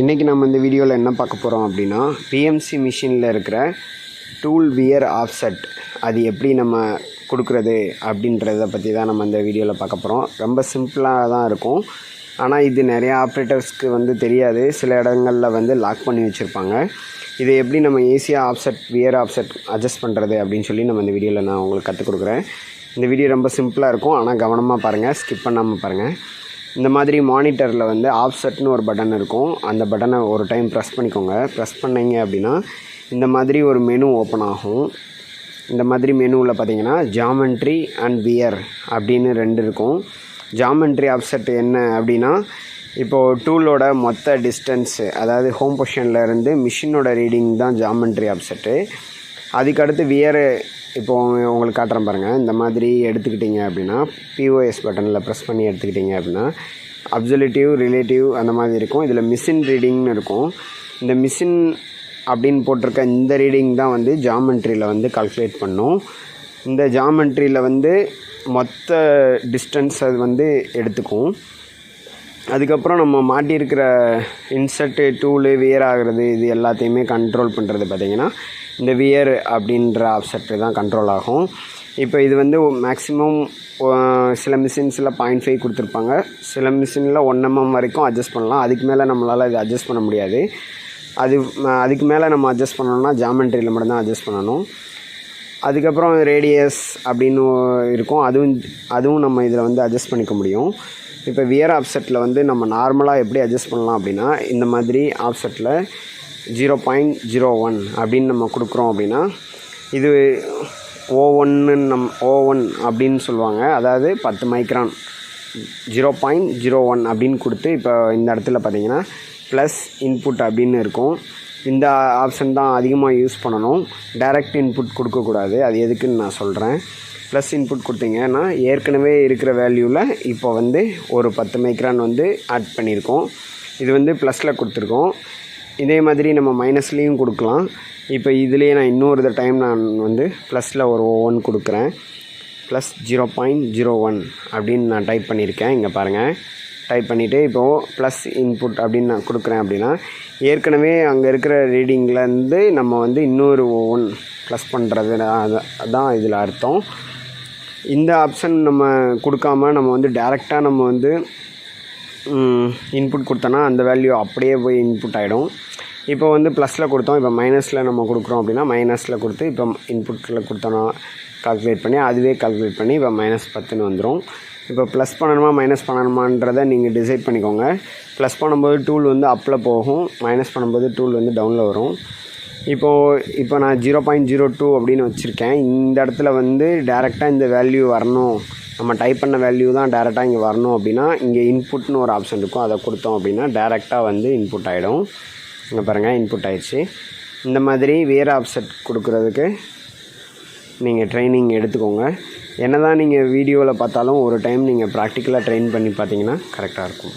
இன்றைக்கி நம்ம இந்த வீடியோவில் என்ன பார்க்க போகிறோம் அப்படின்னா VMC மிஷினில் இருக்கிற டூல் வியர் ஆஃப்செட் அது எப்படி நம்ம கொடுக்குறது அப்படின்றத பற்றி தான் நம்ம இந்த வீடியோவில் பார்க்க போகிறோம். ரொம்ப சிம்பிளாக தான் இருக்கும். ஆனால் இது நிறையா ஆப்ரேட்டர்ஸ்க்கு தெரியாது. சில இடங்களில் லாக் பண்ணி வச்சுருப்பாங்க. இதை எப்படி நம்ம ஈஸியாக வியர் ஆஃப்செட் அட்ஜஸ்ட் பண்ணுறது அப்படின்னு சொல்லி நம்ம இந்த வீடியோவில் நான் உங்களுக்கு கற்றுக் கொடுக்குறேன். இந்த வீடியோ ரொம்ப சிம்பிளாக இருக்கும். ஆனால் கவனமாக பாருங்கள், ஸ்கிப் பண்ணாமல் பாருங்கள். இந்த மாதிரி மானிட்டரில் ஆஃப்செட்னு ஒரு பட்டன் இருக்கும். அந்த பட்டனை ஒரு டைம் ப்ரெஸ் பண்ணிக்கோங்க. ப்ரெஸ் பண்ணிங்க அப்படின்னா இந்த மாதிரி ஒரு மெனு ஓப்பன் ஆகும். இந்த மாதிரி மெனுவில் பார்த்தீங்கன்னா ஜாமெண்ட்ரி அண்ட் வியர் அப்படின்னு 2 இருக்கும். ஜாமெண்ட்ரி ஆஃப்செட் என்ன அப்படின்னா, இப்போது டூலோட மொத்த டிஸ்டன்ஸு, அதாவது ஹோம் பொசிஷனில் இருந்து மிஷினோட ரீடிங் தான் ஜாமெண்ட்ரி ஆஃப்செட்டு. அதுக்கடுத்து வியரு இப்போது உங்களுக்கு காட்டுறேன் பாருங்கள். இந்த மாதிரி எடுத்துக்கிட்டிங்க அப்படின்னா POS பட்டனில் ப்ரெஸ் பண்ணி எடுத்துக்கிட்டிங்க அப்படின்னா அப்சல்யூட்டிவ், ரிலேட்டிவ் அந்த மாதிரி இருக்கும். இதில் மிஷின் ரீடிங்னு இருக்கும். இந்த மிஷின் அப்படின்னு போட்டிருக்க இந்த ரீடிங் தான் ஜாமெண்ட்ரியில் கால்குலேட் பண்ணும். இந்த ஜாமெண்ட்ரியில் மொத்த டிஸ்டன்ஸ் அது எடுத்துக்கும். அதுக்கப்புறம் நம்ம மாட்டியிருக்கிற இன்சர்ட்டு, டூலு, வியர் ஆகிறது இது எல்லாத்தையுமே கண்ட்ரோல் பண்ணுறது பார்த்திங்கன்னா இந்த வியர் அப்படின்ற ஆஃப்செட்டு தான் கண்ட்ரோல் ஆகும். இப்போ இது மேக்ஸிமம் சில மிஷின்ஸில் 0.5 கொடுத்துருப்பாங்க. சில மிஷினில் 1 mm வரைக்கும் அட்ஜஸ்ட் பண்ணலாம். அதுக்கு மேலே நம்மளால் இது அட்ஜஸ்ட் பண்ண முடியாது. அதுக்கு மேலே நம்ம அட்ஜஸ்ட் பண்ணணும்னா ஜாமெண்ட்ரியில் மட்டும்தான் அட்ஜஸ்ட் பண்ணணும். அதுக்கப்புறம் ரேடியஸ் அப்படின்னு இருக்கும். அதுவும் நம்ம இதில் அட்ஜஸ்ட் பண்ணிக்க முடியும். இப்போ வியர் ஆஃப்செட்டில் நம்ம நார்மலாக எப்படி அட்ஜஸ்ட் பண்ணலாம் அப்படின்னா, இந்த மாதிரி ஆஃப்செட்டில் 0.01 அப்படின்னு நம்ம கொடுக்குறோம் அப்படின்னா இது O1 அப்படின்னு சொல்லுவாங்க. அதாவது 10 மைக்ரான் 0.01 அப்படின்னு கொடுத்து இப்போ இந்த இடத்துல பார்த்திங்கன்னா ப்ளஸ் இன்புட் அப்படின்னு இருக்கும். இந்த ஆப்ஷன் தான் அதிகமாக யூஸ் பண்ணணும். டைரக்ட் இன்புட் கொடுக்கக்கூடாது. அது எதுக்குன்னு நான் சொல்கிறேன். ப்ளஸ் இன்புட் கொடுத்தீங்கன்னா ஏற்கனவே இருக்கிற வேல்யூவில் இப்போ ஒரு 10 மைக்ரான் ஆட் பண்ணியிருக்கோம். இது ப்ளஸில் கொடுத்துருக்கோம். இதே மாதிரி நம்ம மைனஸ்லேயும் கொடுக்கலாம். இப்போ இதுலேயே நான் இன்னொரு டைம் நான் ப்ளஸில் ஒரு O1 கொடுக்குறேன். ப்ளஸ் 0.01 அப்படின்னு நான் டைப் பண்ணியிருக்கேன். இங்கே பாருங்கள், டைப் பண்ணிவிட்டு இப்போது ப்ளஸ் இன்புட் அப்படின்னு நான் கொடுக்குறேன் அப்படின்னா ஏற்கனவே அங்கே இருக்கிற ரீடிங்லேருந்து நம்ம இன்னொரு O1 ப்ளஸ் பண்ணுறது தான் இதில் அர்த்தம். இந்த ஆப்ஷன் நம்ம கொடுக்காமல் நம்ம டேரெக்டாக நம்ம இன்புட் கொடுத்தோன்னா அந்த வேல்யூ அப்படியே போய் இன்புட் ஆகிடும். இப்போ ப்ளஸில் கொடுத்தோம். இப்போ மைனஸில் நம்ம கொடுக்குறோம் அப்படின்னா மைனஸில் கொடுத்து இப்போ இன்புட்டில் கொடுத்தோன்னா கால்குலேட் பண்ணி அதுவே கால்குலேட் பண்ணி இப்போ -10ன்னு வந்துடும். இப்போ ப்ளஸ் பண்ணணுமா மைனஸ் பண்ணணுமான்றதை நீங்கள் டிசைட் பண்ணிக்கோங்க. ப்ளஸ் பண்ணும்போது டூல் அப்பில் போகும், மைனஸ் பண்ணும்போது டூல் டவுனில் வரும். இப்போ நான் 0.02 அப்படின்னு வச்சுருக்கேன். இந்த இடத்துல டேரெக்டாக இந்த வேல்யூ வரணும், நம்ம டைப் பண்ண வேல்யூ தான் டேரெக்டாக இங்கே வரணும் அப்படின்னா இங்கே இன்புட்னு ஒரு ஆப்ஷன் இருக்கும். அதை கொடுத்தோம் அப்படின்னா டேரெக்டாக இன்புட் ஆகிடும். இங்கே பாருங்கள், இன்புட் ஆகிடுச்சு. இந்த மாதிரி வியர் ஆஃப்செட் கொடுக்குறதுக்கு நீங்கள் ட்ரைனிங் எடுத்துக்கோங்க. என்ன தான் நீங்கள் வீடியோவில் பார்த்தாலும் ஒரு டைம் நீங்கள் ப்ராக்டிக்கலாக ட்ரெயின் பண்ணி பார்த்தீங்கன்னா கரெக்டாக இருக்கும்.